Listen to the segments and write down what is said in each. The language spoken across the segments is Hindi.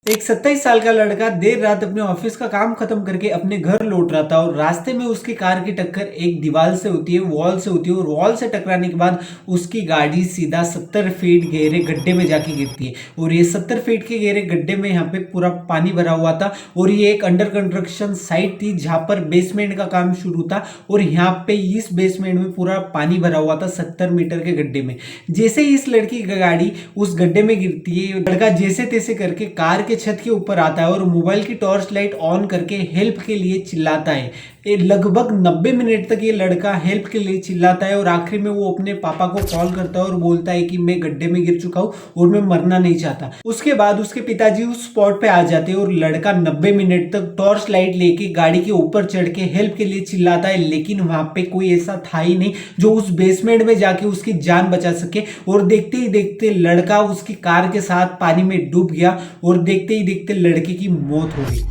एक 27 साल का लड़का देर रात अपने ऑफिस का काम खत्म करके अपने घर लौट रहा था और रास्ते में उसकी कार की टक्कर एक दीवार से होती है, वॉल से होती है और वॉल से टकराने के बाद उसकी गाड़ी सीधा 70 फीट गहरे गड्ढे में जाके गिरती है। और ये 70 फीट के गहरे गड्ढे में यहाँ पे पूरा पानी भरा हुआ था और ये एक अंडर कंस्ट्रक्शन साइट थी जहां पर बेसमेंट का काम शुरू था और यहाँ पे इस बेसमेंट में पूरा पानी भरा हुआ था 70 मीटर के गड्ढे में। जैसे ही इस लड़की की गाड़ी उस गड्ढे में गिरती है, लड़का जैसे तैसे करके कार के छत के ऊपर आता है और मोबाइल की टॉर्च लाइट ऑन करके हेल्प के लिए चिल्लाता है। लगभग 90 मिनट तक ये लड़का हेल्प के लिए चिल्लाता है और आखिर में वो अपने पापा को कॉल करता है और बोलता है कि मैं गड्ढे में गिर चुका हूँ और मैं मरना नहीं चाहता। उसके बाद उसके पिताजी उस स्पॉट पे आ जाते हैं और लड़का 90 मिनट तक टॉर्च लाइट लेके गाड़ी के ऊपर चढ़ के हेल्प के लिए चिल्लाता है, लेकिन वहां पे कोई ऐसा था ही नहीं जो उस बेसमेंट में जाके उसकी जान बचा सके। और देखते ही देखते लड़का उसकी कार के साथ पानी में डूब गया और देखते ही देखते लड़के की मौत हो गई।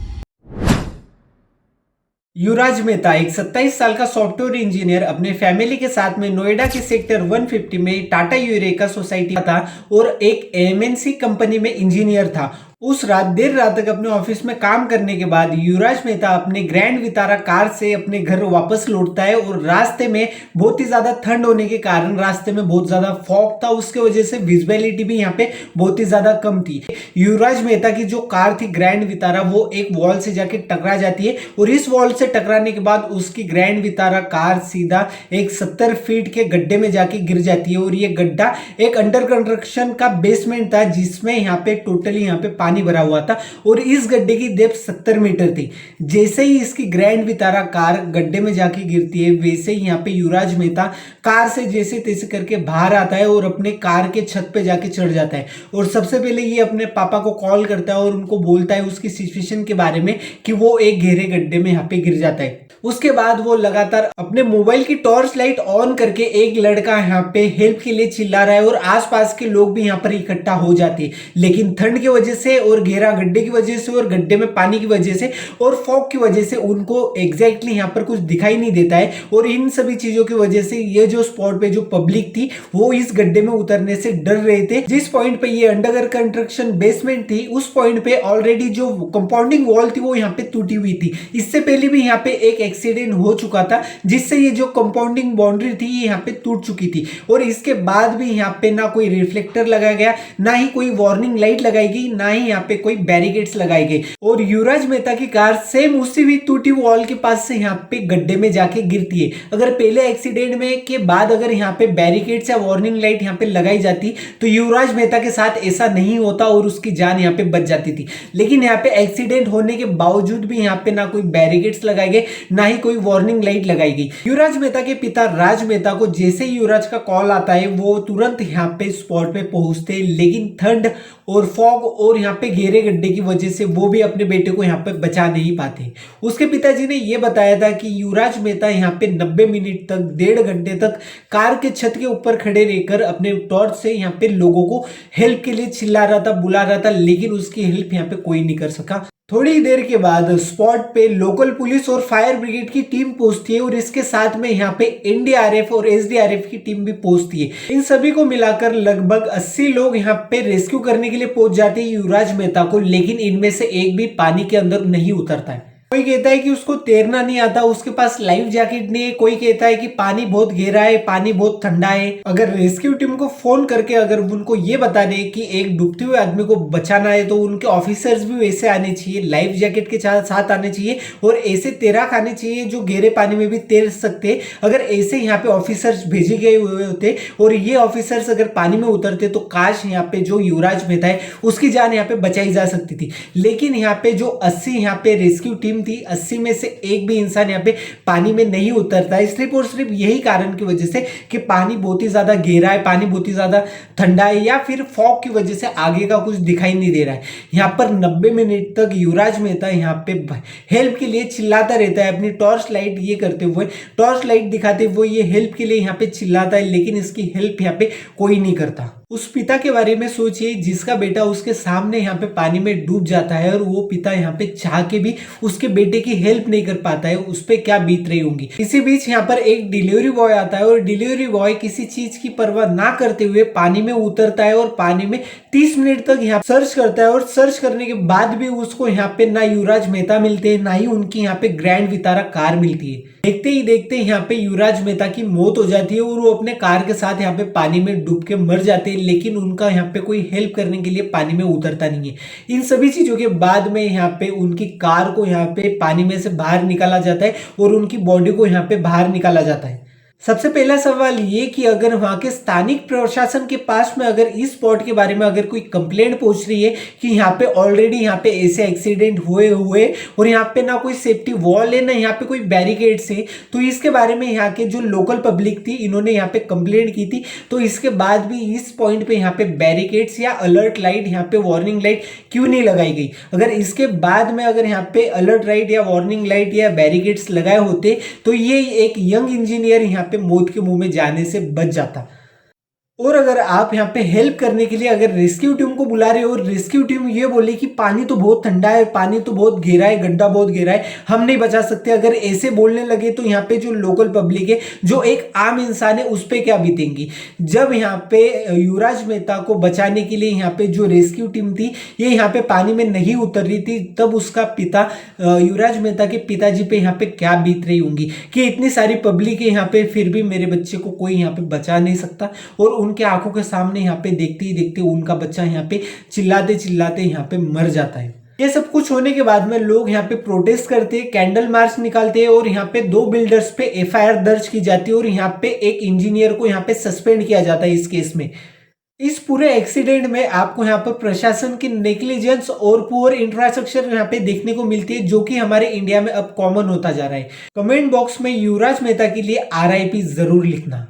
युवराज मेहता एक 27 साल का सॉफ्टवेयर इंजीनियर अपने फैमिली के साथ में नोएडा के सेक्टर 150 में टाटा यूरेका सोसाइटी था और एक एमएनसी कंपनी में इंजीनियर था। उस रात देर रात तक अपने ऑफिस में काम करने के बाद युवराज मेहता अपने ग्रैंड वितारा कार से अपने घर वापस लौटता है और रास्ते में बहुत ही ज्यादा ठंड होने के कारण रास्ते में बहुत ज्यादा फॉग था, उसके वजह से विजिबिलिटी भी यहाँ पे बहुत ही ज्यादा कम थी। युवराज मेहता की जो कार थी ग्रैंड वितारा वो एक वॉल से जाके टकरा जाती है और इस वॉल से टकराने के बाद उसकी ग्रैंड वितारा कार सीधा एक 70 फीट के गड्ढे में जाके गिर जाती है और ये गड्ढा एक अंडर कंस्ट्रक्शन का बेसमेंट था जिसमें यहाँ पे टोटली यहाँ पे पानी भरा हुआ था और इस गड्ढे की डेप्थ 70 मीटर थी। जैसे ही इसकी ग्रैंड वितारा कार गड्ढे में जाके गिरती है वैसे ही यहाँ पे युवराज मेहता कार से जैसे तैसे करके बाहर आता है और अपने कार के छत पे जाके चढ़ जाता है और सबसे पहले ये अपने पापा को कॉल करता है और उनको बोलता है उसकी सिचुएशन के बारे में कि वो एक गहरे गड्ढे में यहाँ पे गिर जाता है। उसके बाद वो लगातार अपने मोबाइल की टॉर्च लाइट ऑन करके एक लड़का यहाँ पे हेल्प के लिए चिल्ला रहा है और आसपास के लोग भी यहाँ पर इकट्ठा हो जाते हैं, लेकिन ठंड की वजह से और गहरा गड्ढे की वजह से और गड्ढे में पानी की वजह से और फॉग की वजह से उनको एग्जैक्टली यहाँ पर कुछ दिखाई नहीं देता है। और इन सभी चीजों की वजह से ये जो स्पॉट पे जो पब्लिक थी वो इस गड्ढे में उतरने से डर रहे थे। जिस पॉइंट पे ये अंडर कंस्ट्रक्शन बेसमेंट थी उस पॉइंट पे ऑलरेडी जो कंपाउंडिंग वॉल थी वो यहाँ पे टूटी हुई थी। इससे पहले भी यहाँ पे एक एक्सीडेंट हो चुका था जिससे ये जो कंपाउंडिंग बाउंड्री थी ये यहाँ पे टूट चुकी थी और इसके बाद भी यहाँ पे ना कोई रिफ्लेक्टर लगाया गया, ना ही कोई वार्निंग लाइट लगाई गई, ना ही यहाँ पे कोई बैरिकेड्स लगाए गए। और युवराज मेहता की कार सेम उसी भी टूटी वॉल के पास से यहाँ पे गड्ढे में जाके गिरती है। अगर पहले एक्सीडेंट में के बाद अगर यहाँ पे बैरिकेड्स या वार्निंग लाइट यहाँ पे लगाई जाती तो युवराज मेहता के साथ ऐसा नहीं होता और उसकी जान यहाँ पे बच जाती थी। लेकिन यहाँ पे एक्सीडेंट होने के बावजूद भी यहाँ पे ना कोई बैरिकेड्स लगाए गए, ना ही कोई वार्निंग लाइट लगाई गई। युवराज मेहता के पिता राज मेहता को जैसे ही युवराज का कॉल आता है वो तुरंत यहाँ पे स्पॉट पे पहुंचते हैं, लेकिन ठंड और फॉग और यहाँ पे गहरे गड्ढे की वजह से वो भी अपने बेटे को यहाँ पे बचा नहीं पाते। उसके पिताजी ने यह बताया था कि युवराज मेहता यहाँ पे 90 मिनट तक 1.5 घंटे तक कार के छत के ऊपर खड़े रहकर अपने टॉर्च से यहाँ पे लोगों को हेल्प के लिए चिल्ला रहा था, बुला रहा था, लेकिन उसकी हेल्प यहाँ पे कोई नहीं कर सका। थोड़ी देर के बाद स्पॉट पे लोकल पुलिस और फायर ब्रिगेड की टीम पहुंचती है और इसके साथ में यहाँ पे एनडीआरएफ और एसडीआरएफ की टीम भी पहुंचती है। इन सभी को मिलाकर लगभग 80 लोग यहाँ पे रेस्क्यू करने के लिए पहुंच जाते हैं युवराज मेहता को, लेकिन इनमें से एक भी पानी के अंदर नहीं उतरता है। कोई कहता है कि उसको तैरना नहीं आता, उसके पास लाइफ जैकेट नहीं है, कोई कहता है कि पानी बहुत गहरा है, पानी बहुत ठंडा है। अगर रेस्क्यू टीम को फोन करके अगर उनको ये बता दे कि एक डूबते हुए आदमी को बचाना है तो उनके ऑफिसर्स भी वैसे आने चाहिए, लाइफ जैकेट के साथ आने चाहिए और ऐसे तैराक आने चाहिए जो गहरे पानी में भी तैर सकते। अगर ऐसे यहाँ पे ऑफिसर्स भेजे गए हुए होते और ये ऑफिसर्स अगर पानी में उतरते तो काश यहाँ पे जो युवराज मेहता है उसकी जान यहाँ पे बचाई जा सकती थी। लेकिन यहाँ पे जो 80 यहाँ पे रेस्क्यू टीम थी 80 में से एक भी इंसान यहाँ पे पानी में नहीं उतरता है, सिर्फ और सिर्फ यही कारण की वजह से कि पानी बहुत ही ज्यादा गहरा है, पानी बहुत ही ज्यादा ठंडा है या फिर फॉग की वजह से आगे का कुछ दिखाई नहीं दे रहा है। यहाँ पर 90 मिनट तक युवराज मेहता यहाँ पे हेल्प के लिए चिल्लाता रहता है, अपनी टॉर्च लाइट ये करते हुए, टॉर्च लाइट दिखाते हुए ये हेल्प के लिए यहाँ पे चिल्लाता है, लेकिन इसकी हेल्प यहाँ पे कोई नहीं करता। उस पिता के बारे में सोचिए जिसका बेटा उसके सामने यहाँ पे पानी में डूब जाता है और वो पिता यहाँ पे चाह के भी उसके बेटे की हेल्प नहीं कर पाता है, उस पे क्या बीत रही होंगी। इसी बीच यहाँ पर एक डिलीवरी बॉय आता है और डिलीवरी बॉय किसी चीज की परवाह ना करते हुए पानी में उतरता है और पानी में 30 मिनट तक यहाँ सर्च करता है और सर्च करने के बाद भी उसको यहाँ पे ना युवराज मेहता मिलते हैं, ना ही उनकी यहाँ पे ग्रैंड वितारा कार मिलती है। देखते ही देखते यहाँ पे युवराज मेहता की मौत हो जाती है और वो अपने कार के साथ यहाँ पे पानी में डूब के मर जाते हैं, लेकिन उनका यहाँ पे कोई हेल्प करने के लिए पानी में उतरता नहीं है। इन सभी चीजों के बाद में यहाँ पे उनकी कार को यहाँ पे पानी में से बाहर निकाला जाता है और उनकी बॉडी को यहाँ पे बाहर निकाला जाता है। सबसे पहला सवाल ये कि अगर वहां के स्थानिक प्रशासन के पास में अगर इस स्पॉट के बारे में अगर कोई कंप्लेंट पहुंच रही है कि यहाँ पे ऑलरेडी यहाँ पे ऐसे एक्सीडेंट हुए और यहाँ पे ना कोई सेफ्टी वॉल है ना यहाँ पे कोई बैरिकेड्स है, तो इसके बारे में यहाँ के जो लोकल पब्लिक थी इन्होंने यहाँ पे कंप्लेंट की थी। तो इसके बाद भी इस पॉइंट पे यहाँ पे बैरिकेड्स या अलर्ट लाइट यहाँ पे वार्निंग लाइट क्यों नहीं लगाई गई? अगर इसके बाद में अगर यहाँ पे अलर्ट लाइट या वार्निंग लाइट या बैरिकेड्स लगाए होते तो ये एक यंग इंजीनियर यहाँ पे मौत के मुंह में जाने से बच जाता। और अगर आप यहाँ पे हेल्प करने के लिए अगर रेस्क्यू टीम को बुला रहे हो और रेस्क्यू टीम ये बोले कि पानी तो बहुत ठंडा है, पानी तो बहुत गहरा है, गड्ढा बहुत गहरा है, हम नहीं बचा सकते, अगर ऐसे बोलने लगे तो यहाँ पे जो लोकल पब्लिक है, जो एक आम इंसान है, उस पर क्या बीतेंगी। जब यहाँ पे युवराज मेहता को बचाने के लिए यहाँ पे जो रेस्क्यू टीम थी ये यहाँ पे पानी में नहीं उतर रही थी, तब उसका पिता युवराज मेहता के पिताजी पे यहाँ पे क्या बीत रही होंगी कि इतनी सारी पब्लिक है यहाँ पे, फिर भी मेरे बच्चे को कोई यहाँ पे बचा नहीं सकता। और उनके आंखों के सामने यहाँ पे देखते ही देखते उनका बच्चा यहाँ पे चिल्लाते चिल्लाते यहाँ पे मर जाता है। ये सब कुछ होने के बाद में लोग यहाँ पे प्रोटेस्ट करते हैं, कैंडल मार्च निकालते हैं और यहाँ पे 2 बिल्डर्स पे एफआईआर दर्ज की जाती है और यहाँ पे एक इंजीनियर को यहाँ पे सस्पेंड किया जाता है इस केस में। इस पूरे एक्सीडेंट में आपको यहाँ पर प्रशासन की नेग्लिजेंस और पुअर इंफ्रास्ट्रक्चर यहाँ पे देखने को मिलती है, जो कि हमारे इंडिया में अब कॉमन होता जा रहा है। कमेंट बॉक्स में युवराज मेहता के लिए RIP जरूर लिखना।